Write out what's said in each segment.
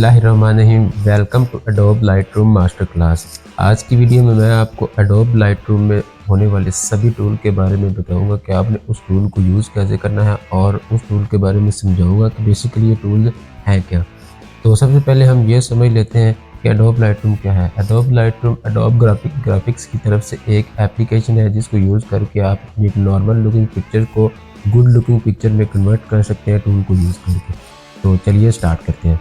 बिस्मिल्लाहिर्रहमानिर्रहीम। Welcome to Adobe Lightroom master class. आज की वीडियो में मैं आपको एडोब लाइटरूम में होने वाले सभी टूल के बारे में बताऊंगा कि आपने उस टूल को यूज़ कैसे करना है और उस टूल के बारे में समझाऊंगा कि बेसिकली ये टूल है क्या। तो सबसे पहले हम ये समझ लेते हैं कि एडोब लाइटरूम क्या है। एडोब लाइटरूम एडोब ग्राफिक्स की तरफ से एक एप्लीकेशन है जिसको यूज़ करके आप अपनी नॉर्मल लुकिंग पिक्चर को गुड लुकिंग पिक्चर में कन्वर्ट कर सकते हैं टूल को यूज़ करके। तो चलिए स्टार्ट करते हैं।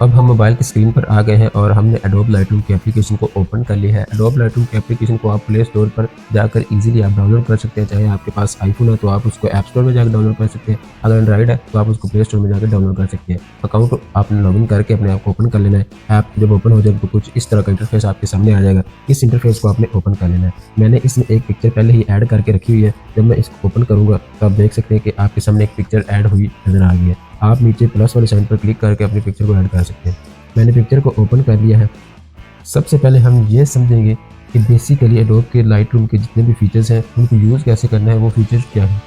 अब हम मोबाइल की स्क्रीन पर आ गए हैं और हमने एडोब लाइटरूम की एप्लीकेशन को ओपन कर लिया है। एडोब लाइटरूम की एप्लीकेशन को आप प्ले स्टोर पर जाकर इजीली आप डाउनलोड कर सकते हैं। चाहे आपके पास आईफोन है तो आप उसको ऐप स्टोर में जाकर डाउनलोड कर सकते हैं, अगर एंड्रॉइड है तो आप उसको प्ले स्टोर में जाकर डाउनलोड कर सकते हैं। अकाउंट आपने लॉगिन करके अपने आप को ओपन कर लेना है। ऐप जब ओपन हो जाए तो कुछ इस तरह का इंटरफेस आपके सामने आ जाएगा। इस इंटरफेस को आपने ओपन कर लेना है। मैंने इसमें एक पिक्चर पहले ही ऐड करके रखी हुई है। जब मैं इसको ओपन करूँगा तो आप देख सकते हैं कि आपके सामने एक पिक्चर ऐड हुई नजर आ गई है। आप नीचे प्लस वाले साइन पर क्लिक करके अपनी पिक्चर को ऐड कर सकते हैं। मैंने पिक्चर को ओपन कर लिया है। सबसे पहले हम ये समझेंगे कि बेसिकली एडोब के लाइटरूम के जितने भी फीचर्स हैं उनको यूज़ कैसे करना है, वो फीचर्स क्या है।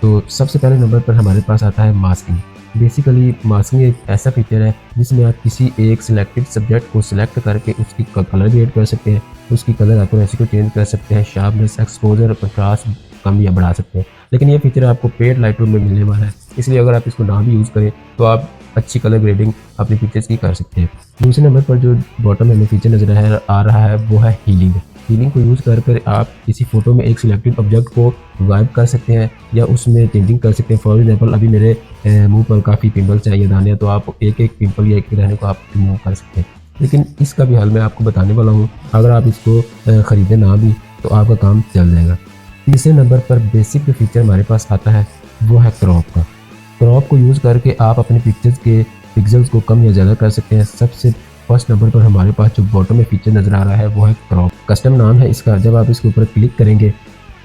तो सबसे पहले नंबर पर हमारे पास आता है मास्किंग। बेसिकली मास्किंग एक ऐसा फीचर है जिसमें आप किसी एक सिलेक्टेड सब्जेक्ट को सिलेक्ट करके उसकी कलर ग्रेड कर सकते हैं, उसकी कलर एक्यूरेसी को चेंज कर सकते हैं, शार्पनेस, एक्सपोजर, कंट्रास्ट कम या बढ़ा सकते हैं। लेकिन ये फीचर आपको पेड लाइटरूम में मिलने वाला है, इसलिए अगर आप इसको ना भी यूज़ करें तो आप अच्छी कलर ग्रेडिंग अपनी पिक्चर्स की कर सकते हैं। दूसरे नंबर पर जो बॉटम में हमें फीचर नजर आ रहा है वो है हीलिंग। हीलिंग को यूज़ कर आप किसी फोटो में एक सिलेक्टेड ऑब्जेक्ट को गायब कर सकते हैं या उसमें चेंजिंग कर सकते हैं। फॉर एग्जांपल अभी मेरे मुंह पर काफ़ी पिंपल्स हैं या दाने हैं, तो आप एक एक पिंपल या एक रहने को आप रिमूव कर सकते हैं। लेकिन इसका भी हल मैं आपको बताने वाला हूँ। अगर आप इसको ख़रीदें ना भी तो आपका काम चल जाएगा। तीसरे नंबर पर बेसिक जो फीचर हमारे पास आता है वो है क्रॉप का। क्रॉप को यूज़ करके आप अपने पिक्चर्स के पिक्सल्स को कम या ज़्यादा कर सकते हैं। सबसे फर्स्ट नंबर पर हमारे पास जो बॉटम में फीचर नज़र आ रहा है वो है क्रॉप। कस्टम नाम है इसका। जब आप इसके ऊपर क्लिक करेंगे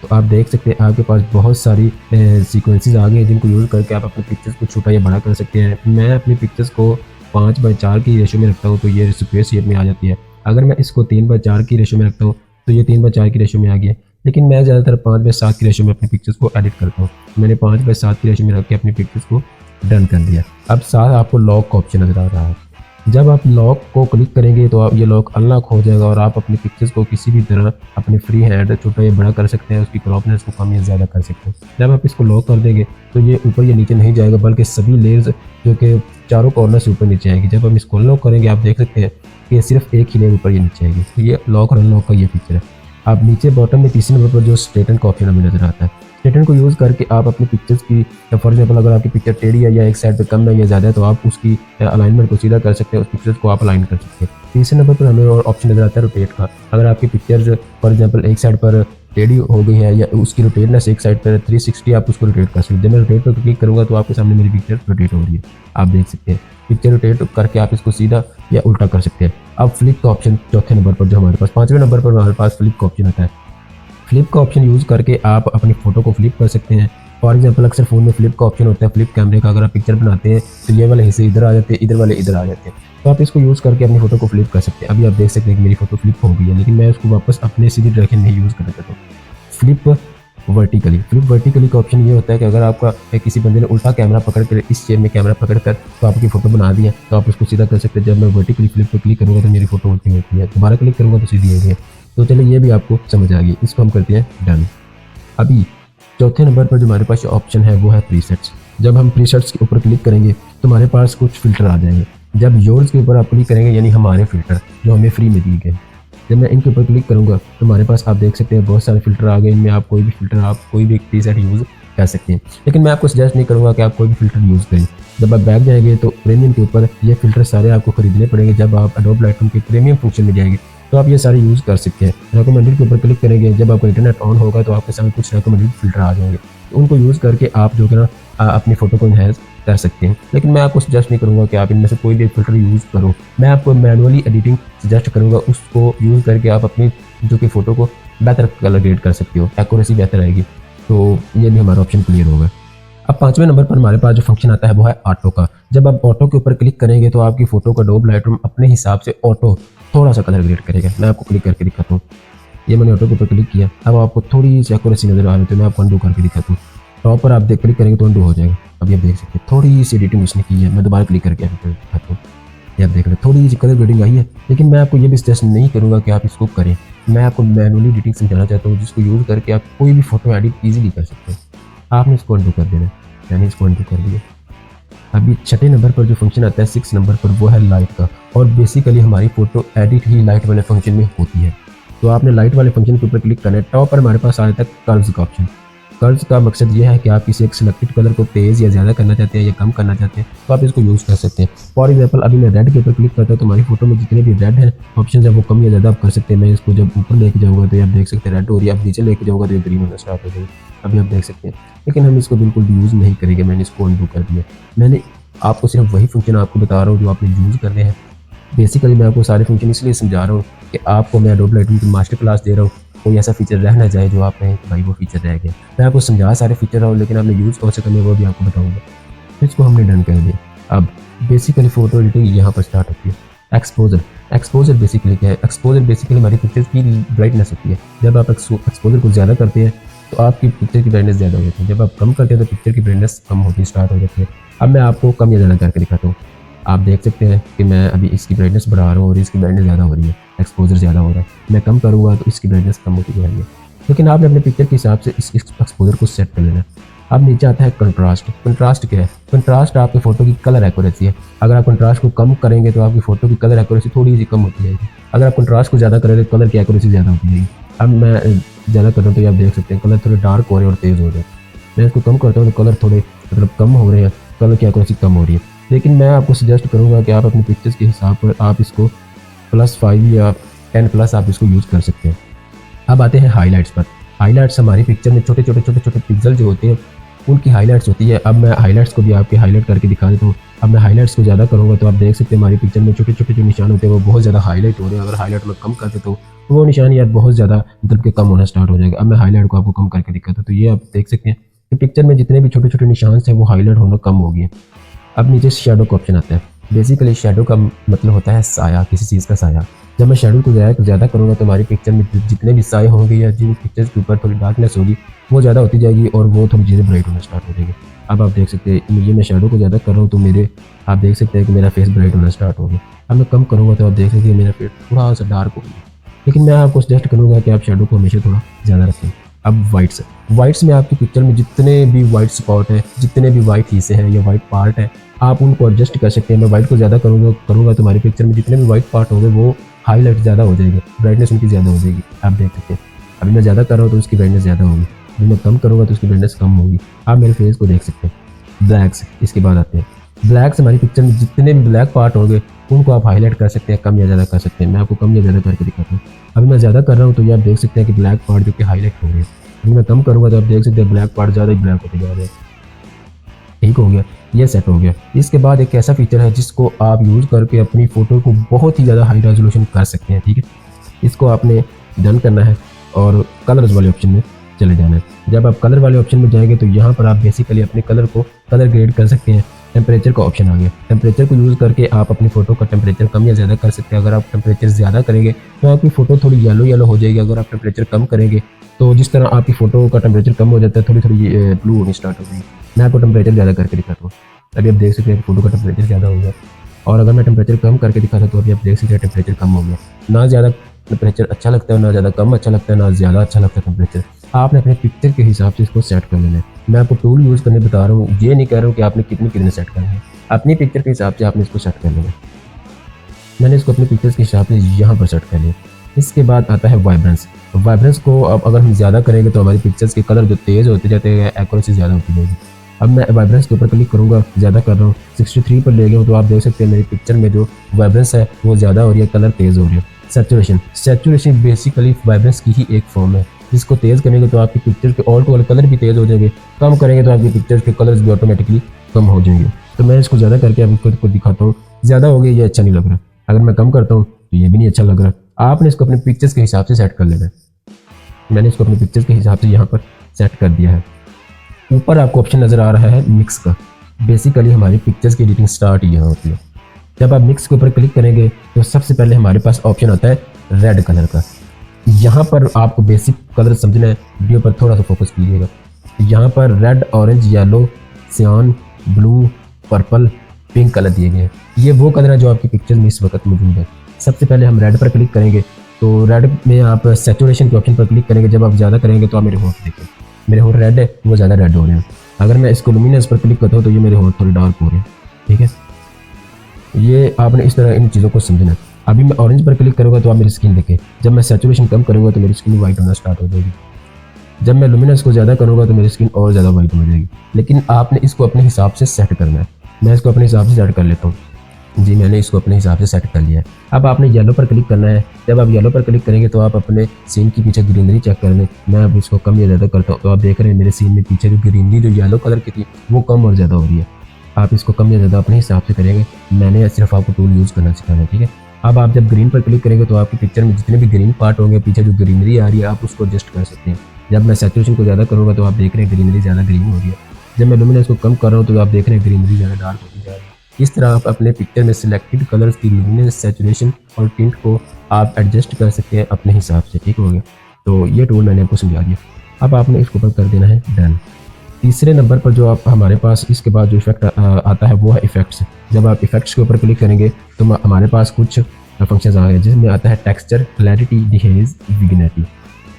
तो आप देख सकते हैं आपके पास बहुत सारी सीक्वेंसेस आ गए हैं जिनको यूज़ करके आप अपने पिक्चर्स को छोटा या बड़ा कर सकते हैं। मैं अपनी पिक्चर्स को 5:4 की रेशो में रखता हूँ तो ये स्क्वायर शेप में आ जाती है। अगर मैं इसको 3:4 की रेशो में रखता हूँ तो ये 3:4 की रेशो में आ गया। लेकिन मैं ज़्यादातर 5:7 की रेशो में अपनी पिक्चर्स को एडिट करता हूँ। मैंने 5:7 की रेशो में रख के अपनी पिक्चर्स को डन कर दिया। अब साथ आपको लॉक का ऑप्शन नज़र आ रहा है। जब आप लॉक को क्लिक करेंगे तो आप ये लॉक अनलॉक हो जाएगा और आप अपनी पिक्चर्स को किसी भी तरह अपने फ्री हैंड छोटा या बड़ा कर सकते हैं, उसकी क्रॉपनेस को कम या ज़्यादा कर सकते हैं। जब आप इसको लॉक कर देंगे तो ये ऊपर या नीचे नहीं जाएगा, बल्कि सभी लेयर्स जो कि चारों कॉर्नर से ऊपर नीचे आएगी। जब हम इसको अनलॉक करेंगे आप देख सकते हैं कि सिर्फ एक ही लेयर ऊपर या नीचे आएगी। तो ये लॉक और अनलॉक का ये फीचर है। आप नीचे बॉटम में तीसरे नंबर पर जो स्ट्रेटन का ऑप्शन हमें नजर आता है, स्ट्रेटन को यूज़ करके आप अपनी पिक्चर्स की, फॉर एग्जांपल अगर आपकी पिक्चर टेढ़ी है या एक साइड पे कम है या ज़्यादा है तो आप उसकी अलाइनमेंट को सीधा कर सकते हैं, उस पिक्चर्स को आप अलाइन कर सकते हैं। तीसरे नंबर पर हमें और ऑप्शन नजर आता है रोटेट का। अगर आपकी पिक्चर्स फॉर एग्जांपल एक साइड पर टेढ़ी हो गई है या उसकी रोटेटनेस एक साइड पर 360 आप उसको रोटेट कर सकते हैं। जब मैं रोटेट पर क्लिक करूँगा तो आपके सामने मेरी पिक्चर रोटेट हो रही है, आप देख सकते हैं। पिक्चर रोटेट करके आप इसको सीधा या उल्टा कर सकते हैं। अब फ्लिप का ऑप्शन चौथे नंबर पर जो हमारे पास, पाँचवें नंबर पर हमारे पास फ्लिप का ऑप्शन आता है। फ्लिप का ऑप्शन यूज़ करके आप अपनी फ़ोटो को फ्लिप कर सकते हैं। फॉर एग्जांपल अक्सर फ़ोन में फ्लिप का ऑप्शन होता है फ्लिप कैमरे का। अगर आप पिक्चर बनाते हैं तो ये वाले हिस्से इधर आ जाते हैं, इधर वाले इधर आ जाते हैं, तो आप इसको यूज़ करके अपनी फ़ोटो को फ्लिप कर सकते हैं। अभी आप देख सकते हैं कि मेरी फ़ोटो फ्लिप हो गई है, लेकिन मैं उसको वापस अपने सीधी डायरेक्शन में यूज़ करना चाहता हूँ। Flip vertically. फ्लिप वर्टिकली का ऑप्शन ये होता है कि अगर आपका किसी बंदे ने उल्टा कैमरा पकड़ कर इस शेप में कैमरा पकड़ कर तो आपकी फ़ोटो बना दी है तो आप उसको सीधा कर सकते हैं। जब मैं वर्टिकली फ्लिप पर क्लिक करूँगा तो मेरी फ़ोटो उल्टी होती है, दोबारा क्लिक करूँगा तो सीधी होगी है। तो चलिए ये भी आपको समझ आ गई। इसको हम करते हैं डन। अभी चौथे नंबर पर जो हमारे पास ऑप्शन है वो है प्रीसेट्स। जब हम प्रीसेट्स के ऊपर क्लिक करेंगे तो हमारे पास कुछ फ़िल्टर आ जाएंगे। जब योर्स के ऊपर आप क्लिक करेंगे यानी हमारे फ़िल्टर जो हमें फ्री में दिए गए, जब मैं इनके ऊपर क्लिक करूँगा तो हमारे पास आप देख सकते हैं बहुत सारे फ़िल्टर आ गए। इनमें आप कोई भी फ़िल्टर, आप कोई भी प्रीसेट यूज़ कर सकते हैं। लेकिन मैं आपको सजेस्ट नहीं करूँगा कि आप कोई भी फ़िल्टर यूज़ करें। जब आप बैक जाएंगे तो प्रीमियम के ऊपर ये फ़िल्टर सारे आपको खरीदने पड़ेंगे। जब आप एडोब लाइटरूम के प्रीमियम फंक्शन में जाएंगे तो आप ये सारे यूज़ कर सकते हैं। रिकमेंडेड के ऊपर क्लिक करेंगे, जब आपका इंटरनेट ऑन होगा तो आपके सामने कुछ रिकमेंडेड फ़िल्टर आ जाएंगे। तो उनको यूज़ करके आप जो कि ना अपनी फ़ोटो को इन्हेंस कर सकते हैं। लेकिन मैं आपको सजेस्ट नहीं करूँगा कि आप इनमें से कोई भी फ़िल्टर यूज़ करो। मैं आपको मैनुअली एडिटिंग सजेस्ट करूँगा, उसको यूज़ करके आप अपनी जो कि फ़ोटो को बेहतर कलर ग्रेड कर सकते हो, एक्यूरेसी बेहतर आएगी। तो ये भी हमारा ऑप्शन क्लियर होगा। अब पाँचवें नंबर पर हमारे पास जो फंक्शन आता है वो है ऑटो का। जब आप ऑटो के ऊपर क्लिक करेंगे तो आपकी फ़ोटो का एडोब लाइटरूम अपने हिसाब से ऑटो थोड़ा सा कलर ग्रेड करेगा। मैं आपको क्लिक करके दिखाता हूँ। ये मैंने ऑटो के ऊपर क्लिक किया। अब आपको थोड़ी सी एक्यूरेसी नजर आ रही है तो मैं आपको अंडू करके दिखाता हूँ। टॉप पर आप क्लिक करेंगे तो अंडू हो जाएगा। अभी आप देख सकते हैं थोड़ी सी एडिटिंग उसने की है। मैं दोबारा क्लिक करके आपको दिखाता हूँ। ये आप देख लो थोड़ी सी कलर ग्रेडिंग आई है, लेकिन मैं आपको ये भी सजेस्ट नहीं करूँगा कि आप इसको करें। मैं आपको मैनुअली एडिटिंग समझाना चाहता हूँ, जिसको यूज़ करके आप कोई भी फोटो एडिट ईजिली कर सकते हैं। आपने इसको अंडू कर देना है, मैंने इसको अंडू कर दिया। अभी छठे नंबर पर जो फंक्शन आता है 6 नंबर पर, वो है लाइट का, और बेसिकली हमारी फ़ोटो एडिट ही लाइट वाले फंक्शन में होती है। तो आपने लाइट वाले फंक्शन के ऊपर क्लिक करना है। टॉप पर हमारे पास आ जाता है कर्व्स का ऑप्शन। कर्व्स का मकसद ये है कि आप किसी एक सिलेक्टेड कलर को तेज़ या ज़्यादा करना चाहते हैं या कम करना चाहते हैं, तो आप इसको यूज़ कर सकते हैं। फॉर एग्जाम्पल अभी मैं रेड के ऊपर क्लिक करता हूँ तो हमारी फोटो में जितने भी रेड हैं ऑप्शन है वो कम या ज़्यादा आप कर सकते हैं। मैं इसको जब ऊपर लेके जाऊँगा तो आप देख सकते हैं रेड हो रही है, आप नीचे लेके जाऊँगा तो ये ग्रीन होना स्टार्ट हो जाएगी। अभी आप देख सकते हैं, लेकिन हम इसको बिल्कुल भी यूज़ नहीं करेंगे। मैंने इसको अनडू कर दिया। मैंने आपको सिर्फ वही फंक्शन आपको बता रहा हूँ जो आपने यूज़ करने हैं। बेसिकली मैं आपको सारे फंक्शन इसलिए समझा रहा हूँ कि आपको मैं एडोब लाइटरूम की मास्टर क्लास दे रहा हूँ, कोई ऐसा फीचर रह ना जाए जो आप कहें कि भाई वो फीचर रह गया। मैं आपको समझा सारे फीचर रहा हूँ, लेकिन आपने यूज़ कौन से करने वो भी आपको बताऊँगा। इसको हमने डन कर दिया। अब बेसिकली फ़ोटो एडिटिंग यहाँ पर स्टार्ट होती है। एक्सपोजर बेसिकली क्या है? एक्सपोजर बेसिकली हमारी पिक्चर्स की ब्राइटनेस होती है। जब आप एक्सपोजर को ज़्यादा करते हैं तो आपकी पिक्चर की ब्राइटनेस ज़्यादा हो जाती है, जब आप कम करते हैं तो पिक्चर की ब्राइटनेस कम होती स्टार्ट हो जाती है। अब मैं आपको कम या ज़्यादा करके दिखाता हूँ। आप देख सकते हैं कि मैं अभी इसकी ब्राइटनेस बढ़ा रहा हूँ और इसकी ब्राइटनेस ज़्यादा हो रही है, एक्सपोजर ज़्यादा हो रहा है। मैं कम करूँगा तो इसकी ब्राइटनेस कम होती जा रही है। लेकिन आपने अपने पिक्चर के हिसाब से इस एक्सपोजर को सेट कर लेना है। अब नीचे आता है कंट्रास्ट। कंट्रास्ट क्या है? कंट्रास्ट आपकी फ़ोटो की कलर एक्यूरेसी है। अगर आप कंट्रास्ट को कम करेंगे तो आपकी फ़ोटो की कलर एक्यूरेसी थोड़ी सी कम होती जाएगी। अगर आप कंट्रास्ट को ज़्यादा करेंगे तो कलर की एक्यूरेसी ज़्यादा होती जाएगी। अब मैं ज़्यादा कर रहा हूँ तो आप देख सकते हैं कलर थोड़े डार्क हो रहे हैं और तेज़ हो रहे हैं। मैं इसको कम करता हूँ तो कलर थोड़े मतलब कम हो रहे हैं, कलर की एक्यूरेसी कम हो रही है। लेकिन मैं आपको सजेस्ट करूँगा कि आप अपने पिक्चर्स के हिसाब पर आप इसको +5 या 10+ आप इसको यूज़ कर सकते हैं। अब आते हैं हाइलाइट्स पर। हाइलाइट्स हमारी पिक्चर में छोटे छोटे पिक्सल जो होते हैं उनकी हाइलाइट्स होती है। अब मैं हाइलाइट्स को भी आपके हाईलाइट करके दिखा देता हूँ। अब मैं हाइलाइट्स को ज़्यादा करूँगा तो आप देख सकते हैं हमारी पिक्चर में छोटे छोटे जो निशान होते हैं वो बहुत ज़्यादा हाईलाइट हो रहे हैं। अगर हाईलाइट में कम कर देता हूँ तो वो निशान यार बहुत ज़्यादा मतलब कि कम होना स्टार्ट हो जाएगा। अब मैं हाईलाइट को आपको कम करके दिखाता हूँ तो ये आप देख सकते हैं कि पिक्चर में जितने भी छोटे छोटे निशान हैं वो हाईलाइट होना कम हो गए। अब नीचे शेडो का ऑप्शन आता है। बेसिकली शेडो का मतलब होता है साया, किसी चीज़ का साया। जब मैं शेडो को ज़्यादा करूँगा तो हमारी पिक्चर में जितने भी साए होंगे या जिन पिक्चर्स के ऊपर थोड़ी डार्कनेस होगी वो ज़्यादा होती जाएगी और वो थोड़ी चीज़ें ब्राइट होना स्टार्ट हो जाएगी। अब आप देख सकते हैं ये मैं शेडो को ज़्यादा कर रहा हूँ तो आप देख सकते हैं कि मेरा फेस ब्राइट होना स्टार्ट हो गया। अब मैं कम करूँगा तो आप देख सकते हैं मेरा फेस थोड़ा सा डार्क हो गया। लेकिन मैं आपको सजेस्ट करूँगा कि आप शेडो को हमेशा थोड़ा ज़्यादा रखें। अब वाइट्स में आपकी पिक्चर में जितने भी वाइट स्पॉट है, जितने भी वाइट हिस्से हैं या वाइट पार्ट है, आप उनको एडजस्ट कर सकते हैं। मैं वाइट को ज़्यादा करूँगा तो हमारी पिक्चर में जितने भी वाइट पार्ट होंगे वो हाईलाइट ज़्यादा हो जाएगी, ब्राइटनेस उनकी ज़्यादा हो जाएगी। आप देख सकते हैं अभी मैं ज़्यादा कर रहा हूँ तो उसकी ब्राइटनेस ज़्यादा होगी, अभी मैं कम करूँगा तो उसकी ब्राइटनेस कम होगी। आप मेरे फेस को देख सकते हैं। ब्लैक्स इसके बाद आते हैं। ब्लैक्स हमारी पिक्चर में जितने भी ब्लैक पार्ट होंगे उनको आप हाईलाइट कर सकते हैं, कम या ज़्यादा कर सकते हैं। मैं आपको कम या ज़्यादा करके दिखाता हूँ। अभी मैं ज़्यादा कर रहा हूँ तो ये आप देख सकते हैं कि ब्लैक पार्ट जो कि हाईलाइट हो रहे हैं। अभी मैं कम करूँगा तो आप देख सकते हैं ब्लैक पार्ट ज़्यादा ही ब्लैक होते जा रहे हैं। ठीक हो गया, ये सेट हो गया। इसके बाद एक ऐसा फीचर है जिसको आप यूज़ करके अपनी फ़ोटो को बहुत ही ज़्यादा हाई रेजोल्यूशन कर सकते हैं। ठीक है, इसको आपने डन करना है और कलर्स वाले ऑप्शन में चले जाना है। जब आप कलर वाले ऑप्शन में जाएंगे तो यहाँ पर आप बेसिकली अपने कलर को कलर ग्रेड कर सकते हैं। टेम्परेचर का ऑप्शन आ गया। टेम्परेचर को यूज़ करके आप अपनी फ़ोटो का टेम्परेचर कम या ज़्यादा कर सकते हैं। अगर आप टेम्परेचर ज़्यादा करेंगे तो आपकी फ़ोटो थोड़ी येलो हो जाएगी। अगर आप टेम्परेचर कम करेंगे तो जिस तरह आपकी फ़ोटो का टेम्परेचर कम हो जाता है थोड़ी ब्लू होनी स्टार्ट हो जाएगी। मैं आपको टेम्परेचर ज़्यादा करके दिखाता हूँ। अभी आप देख सकते हैं फ़ोटो का टेम्परेचर ज़्यादा हो गया, और अगर मैं टेम्परेचर कम करके दिखाता तो अभी आप देख सकते हैं टेम्परेचर कम हो गया। ना ज़्यादा टेम्परेचर अच्छा लगता है, ना ज़्यादा कम अच्छा लगता है, ना ज़्यादा अच्छा लगता है टेम्परेचर। आपने अपने पिक्चर के हिसाब से इसको सेट कर लेना है। मैं आपको टूल यूज़ करने बता रहा हूँ, ये नहीं कह रहा हूँ कि आपने कितने सेट करना है। अपनी पिक्चर के हिसाब से आपने इसको सेट कर लेना है। मैंने इसको अपनी पिक्चर्स के हिसाब से यहाँ पर सेट कर लिया। इसके बाद आता है वाइब्रेंस। वाइब्रेंस को अब अगर हम ज़्यादा करेंगे तो हमारी पिक्चर्स के कलर जो तेज़ होते जाते हैं, एक्यूरेसी ज़्यादा होती जाएगी। अब मैं वाइब्रेंस के ऊपर क्लिक करूँगा, ज़्यादा कर रहा हूँ, 63 पर ले गया हूँ तो आप देख सकते हैं मेरी पिक्चर में जो वाइब्रेंस है वो ज़्यादा हो रही है, कलर तेज़ हो रही है। सैचुरेशन बेसिकली वाइब्रेंस की ही एक फॉर्म है। जिसको तेज़ करेंगे तो आपकी पिक्चर के ऑल टू ऑल कलर भी तेज़ हो जाएंगे, कम करेंगे तो आपकी पिक्चर के कलर्स भी ऑटोमेटिकली कम हो जाएंगे। तो मैं इसको ज़्यादा करके आपको खुद को दिखाता हूँ। ज़्यादा हो गया, ये अच्छा नहीं लग रहा। अगर मैं कम करता हूँ तो ये भी नहीं अच्छा लग रहा। आपने इसको अपने पिक्चर्स के हिसाब से सेट कर लेना है। मैंने इसको अपने पिक्चर्स के हिसाब से यहाँ पर सेट कर दिया है। ऊपर आपको ऑप्शन नज़र आ रहा है मिक्स का। बेसिकली हमारी पिक्चर्स की एडिटिंग स्टार्ट यहाँ होती है। जब आप मिक्स के ऊपर क्लिक करेंगे तो सबसे पहले हमारे पास ऑप्शन आता है रेड कलर का। यहाँ पर आपको बेसिक कलर समझना है, वीडियो पर थोड़ा सा फोकस कीजिएगा। यहाँ पर रेड, ऑरेंज, येलो, सियान, ब्लू, पर्पल, पिंक कलर दिए गए हैं। ये वो कलर है जो आपकी पिक्चर में इस वक्त मौजूद है। सबसे पहले हम रेड पर क्लिक करेंगे, तो रेड में आप सैचुरेशन के ऑप्शन पर क्लिक करेंगे। जब आप ज़्यादा करेंगे तो आप मेरे होंठ देखें, मेरे होंठ रेड है, वो ज़्यादा रेड हो रहे हैं। अगर मैं इसको लुमिनस पर क्लिक करता हूँ तो ये मेरे होंठ थोड़े डार्क हो रहे हैं। ठीक है, ये आपने इस तरह इन चीज़ों को समझना है। अभी मैं ऑरेंज पर क्लिक करूँगा तो आप मेरी स्किन देखें। जब मैं सैचुरेशन कम करूँगा तो मेरी स्किन वाइट होना स्टार्ट हो जाएगी। जब मैं लुमिनस को ज़्यादा करूँगा तो मेरी स्किन और ज़्यादा वाइट हो जाएगी। लेकिन आपने इसको अपने हिसाब से सेट करना है। मैं इसको अपने हिसाब से सेट कर लेता हूँ। जी, मैंने इसको अपने हिसाब से सेट कर लिया है। अब आपने येलो पर क्लिक करना है। जब आप येलो पर क्लिक करेंगे तो आप अपने सीन के पीछे ग्रीनरी चेक कर लें। मैं अब इसको कम या ज़्यादा करता हूँ तो आप देख रहे हैं मेरे सीन में पीछे जो ग्रीनरी जो येलो कलर की थी वो कम और ज़्यादा हो रही है। आप इसको कम या ज़्यादा अपने हिसाब से करेंगे। मैंने सिर्फ आपको टूल यूज़ करना सिखाना है। ठीक है, अब आप जब ग्रीन पर क्लिक करेंगे तो आपकी पिक्चर में जितने भी ग्रीन पार्ट होंगे, पीछे जो ग्रीनरी आ रही है, आप उसको एडजस्ट कर सकते हैं। जब मैं सैचुरेशन को ज़्यादा करूँगा तो आप देख रहे हैं ग्रीनरी ज़्यादा ग्रीन हो रही है। जब मैं लुमिनस को कम कर रहा हूँ तो आप देख रहे हैं ग्रीनरी ज़्यादा डार्क होती जा रही है। इस तरह आप अपने पिक्चर में सिलेक्टेड कलर्स की लुमिनस, सैचुरेशन और टिंट को आप एडजस्ट कर सकते हैं अपने हिसाब से। ठीक हो गया, तो ये टूल मैंने आपको समझा दिया। अब आपने इसके ऊपर कर देना है डन। तीसरे नंबर पर जो आप हमारे पास इसके बाद जो इफेक्ट आता है वो है इफेक्ट्स। जब आप इफेक्ट्स के ऊपर क्लिक करेंगे तो हमारे पास कुछ फंक्शंस आ गए जिसमें आता है टेक्सचर, क्लैरिटी, डिहेज, विग्नेटी।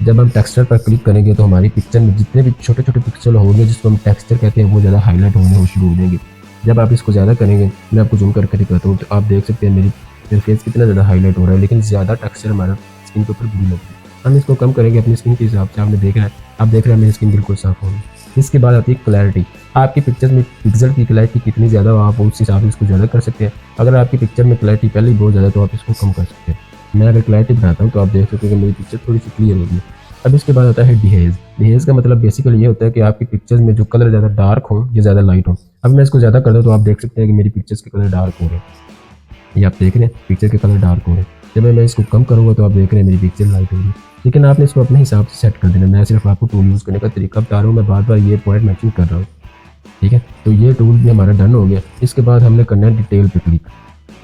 जब हम टेक्सचर पर क्लिक करेंगे तो हमारी पिक्चर में जितने भी छोटे छोटे पिक्सल होंगे जिसको हम टेक्सचर कहते हैं वो ज़्यादा हाईलाइट होने शुरू हो जाएंगे। जब आप इसको ज़्यादा करेंगे, मैं आपको जूम करके दिखाता हूँ तो आप देख सकते हैं मेरी फेस कितना ज़्यादा हाईलाइट हो रहा है, लेकिन ज़्यादा टेक्सचर हमारा स्किन के ऊपर बुरी लगती है। हम इसको कम करेंगे अपनी स्किन के हिसाब से। आपने देख रहा है, आप देख रहे हैं मेरी स्किन बिल्कुल साफ हो रही है। इसके बाद आती है क्लैरिटी। आपकी पिक्चर में पिक्सल की क्लैरिटी कितनी ज़्यादा हो आप उस हिसाब से इसको ज़्यादा कर सकते हैं। अगर आपकी पिक्चर में क्लैरिटी पहले ही बहुत ज़्यादा तो आप इसको कम कर सकते हैं। मैं अगर क्लैरिटी बनाता हूँ तो आप देख सकते हैं कि मेरी पिक्चर थोड़ी सी क्लियर होगी। अब इसके बाद आता है डिहेज। डिहेज का मतलब बेसिकली ये होता है कि आपकी पिक्चर्स में जो कलर ज़्यादा डार्क हो या ज़्यादा लाइट हो। अब मैं इसको ज़्यादा कर दूँ तो आप देख सकते हैं कि मेरी पिक्चर्स के कलर डार्क हो रहे हैं। ये आप देख रहे हैं पिक्चर के कलर डार्क हो रहे हैं। जब मैं इसको कम करूँगा तो आप देख रहे हैं मेरी पिक्चर लाइट हो रही है। लेकिन आपने इसको अपने हिसाब से सेट कर देना। मैं सिर्फ आपको टूल यूज़ करने का तरीका बता रहा हूँ, मैं बार बार ये पॉइंट मेंशन कर रहा हूँ। ठीक है, तो ये टूल भी हमारा डन हो गया। इसके बाद हमने करना है डिटेल पे क्लिक।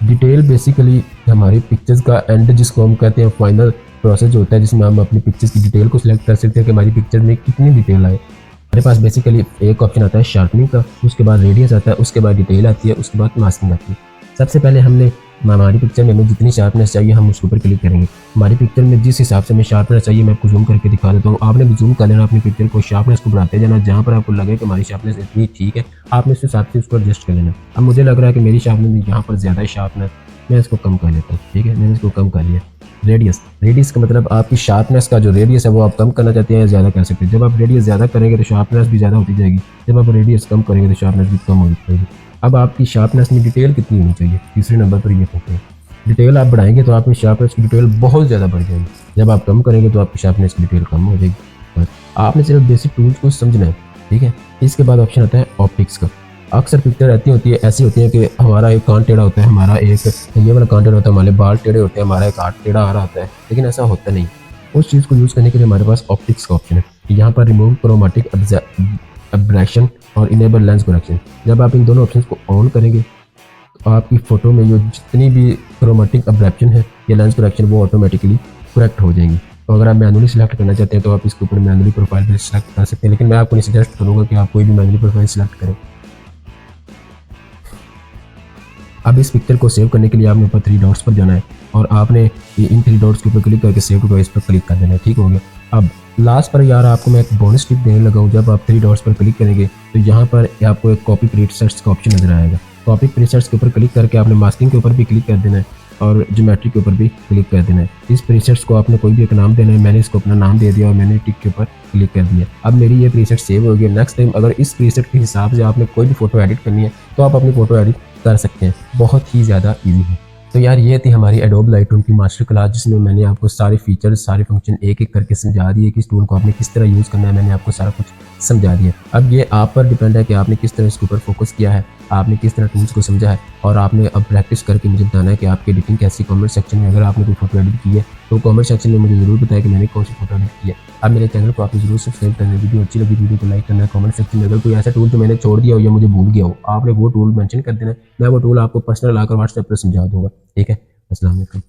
डिटेल बेसिकली हमारी पिक्चर्स का एंड जिसको हम कहते हैं फाइनल प्रोसेस जो होता है, जिसमें हम अपनी पिक्चर्स की डिटेल को सिलेक्ट कर सकते हैं कि हमारी पिक्चर में कितनी डिटेल आए। हमारे पास बेसिकली एक ऑप्शन आता है शार्पनिंग का, उसके बाद रेडियस आता है, उसके बाद डिटेल आती है, उसके बाद मास्किंग आती है। सबसे पहले हमने हमारी पिक्चर में हमें जितनी शार्पनेस चाहिए हम उसके ऊपर क्लिक करेंगे। हमारी पिक्चर में जिस हिसाब से हमें शार्पनेस चाहिए मैं आपको जूम करके दिखा देता हूँ। आपने भी जूम कर लेना अपनी पिक्चर को, शार्पनेस को बढ़ाते जाना। जहाँ पर आपको लगे कि हमारी शार्पनेस इतनी ठीक है आपने इस हिसाब से उसको एडजस्ट कर लेना। अब मुझे लग रहा है कि मेरी शार्पनेस यहाँ पर ज़्यादा शार्पनेस, मैं इसको कम कर लेता हूँ। ठीक है, मैंने इसको कम कर लिया। रेडियस, रेडियस का मतलब आपकी शार्पनेस का जो रेडियस है वो आप कम करना चाहते हैं या ज़्यादा कर सकते हैं। जब आप रेडियस ज़्यादा करेंगे तो शार्पनेस भी ज़्यादा होती जाएगी, जब आप रेडियस कम करेंगे तो शार्पनेस भी कम होती जाएगी। अब आपकी शार्पनेस में डिटेल कितनी होनी चाहिए, तीसरे नंबर पर ये पूछते हैं। डिटेल आप बढ़ाएंगे तो आपकी शार्पनेस की डिटेल बहुत ज़्यादा बढ़ जाएगी, जब आप कम करेंगे तो आपकी शार्पनेस की डिटेल कम हो जाएगी। बस आपने सिर्फ बेसिक टूल्स को समझना है। ठीक है, इसके बाद ऑप्शन आता है ऑप्टिक्स का। अक्सर पिक्चर ऐसी होती है कि हमारा एक कान टेढ़ा होता है, हमारा एक ये वाला कान टेढ़ा होता है, हमारे बाल टेढ़े होते हैं, हमारा एक हाथ टेढ़ा आ रहा होता है, लेकिन ऐसा होता नहीं। उस चीज़ को यूज़ करने के लिए हमारे पास ऑप्टिक्स का ऑप्शन है। यहाँ पर रिमूव क्रोमेटिक एब्रेक्शन और इनेबल लेंस करेक्शन। जब आप इन दोनों ऑप्शन को ऑन करेंगे तो आपकी फ़ोटो में जो जितनी भी क्रोमेटिक एब्रेक्शन है या लेंस करेक्शन वो ऑटोमेटिकली करेक्ट हो जाएंगी। तो अगर आप मैनुअली सिलेक्ट करना चाहते हैं तो आप इसके ऊपर मैनुअली प्रोफाइल भी सिलेक्ट कर सकते हैं, लेकिन मैं आपको नहीं सजेस्ट करूँगा कि आप कोई भी मैनुअली प्रोफाइल सिलेक्ट करें। अब इस पिक्चर को सेव करने के लिए आपने ऊपर 3 डॉट्स पर जाना है और आपने इन 3 डॉट्स के ऊपर क्लिक करके सेव टू डिवाइस पर क्लिक कर देना है। ठीक हो गया। अब लास्ट पर यार आपको मैं एक बोनस टिप देने लगा हूँ। जब आप 3 डॉट्स पर क्लिक करेंगे तो यहाँ पर आपको एक कॉपी प्रीसेट्स का ऑप्शन नजर आएगा। कॉपी प्रीसेट्स के ऊपर क्लिक करके आपने मास्किंग के ऊपर भी क्लिक कर देना है और ज्योमेट्री के ऊपर भी क्लिक कर देना है। इस प्रीसेट्स को आपने कोई भी एक नाम देना है। मैंने इसको अपना नाम दे दिया और मैंने टिक के ऊपर क्लिक कर दिया। अब मेरी ये प्रीसेट सेव हो गई। नेक्स्ट टाइम अगर इस प्रीसेट के हिसाब से आपने कोई भी फोटो एडिट करनी है तो आप अपनी फोटो एडिट कर सकते हैं। बहुत ही ज़्यादा ईजी है। तो यार ये थी हमारी एडोब लाइटरूम की मास्टर क्लास, जिसमें मैंने आपको सारे फीचर्स, सारे फंक्शन एक एक करके समझा दिए कि इस टूल को आपने किस तरह यूज़ करना है। मैंने आपको सारा कुछ समझा दिया। अब ये आप पर डिपेंड है कि आपने किस तरह इसके ऊपर फोकस किया है, आपने किस तरह टूल्स को समझा है और आपने अब प्रैक्टिस करके मुझे बताना है कि आपकी एडिटिंग कैसी। कमेंट सेक्शन में अगर आपने कोई फोटो एडिट की है तो कमेंट सेक्शन में मुझे ज़रूर बताया कि मैंने कौन सी फोटो एडिट की है। अब मेरे चैनल को आपने जरूर सब्सक्राइब करना है। वीडियो अच्छी लगी वीडियो को लाइक करना है। कमेंट सेक्शन में अगर कोई ऐसा टूल जो मैंने छोड़ दिया हो या मुझे भूल गया हो आपने वो टूल मेंशन कर देना है। मैं वो टूल आपको पर्सनल आकर व्हाट्सएप पर समझा दूंगा। ठीक है, अस्सलाम वालेकुम।